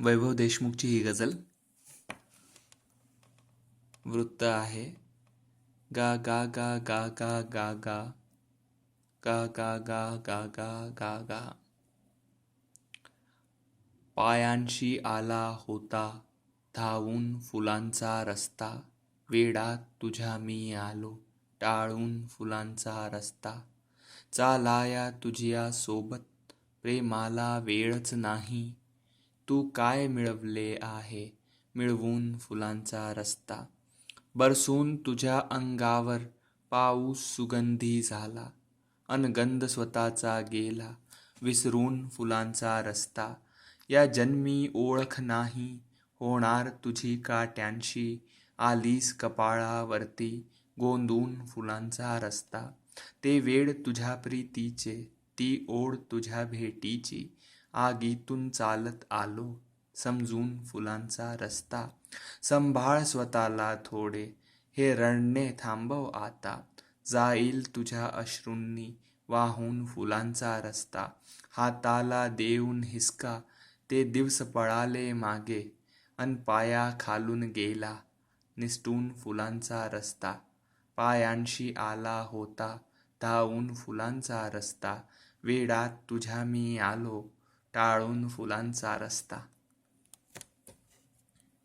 वैभव देशमुखची ही गझल वृत्त आहे. गा गा गा गा गा गा गा गा गा गा गा गा गा गा. पायांशी आला होता धावून फुलांचा रस्ता, वेडात तुझ्या मी आलो टाळून फुलांचा रस्ता. चालाया तुझिया सोबत प्रेमाला वेळच नाही, तू काय मिळवले आहे मिळवून फुलांचा रस्ता. बरसून तुझ्या अंगावर पाऊस सुगंधी झाला, अनगंध स्वतःचा गेला विसरून फुलांचा रस्ता. या जन्मी ओळख नाही होणार तुझी काट्यांशी, आलीस कपाळावरती गोंदून फुलांचा रस्ता. ते वेड तुझ्या प्रीतीचे, ती ओढ तुझ्या भेटीची, आगीतून चालत आलो समजून फुलांचा रस्ता. संभाळ स्वतःला थोडे, हे रडणे थांबव आता, जाईल तुझ्या अश्रूंनी वाहून फुलांचा रस्ता. हाताला देऊन हिसका ते दिवस पळाले मागे, अन पाया खालून गेला निसटून फुलांचा रस्ता. पायांशी आला होता धावून फुलांचा रस्ता, वेडात तुझ्या मी आलो टाळून फुलांचा रस्ता.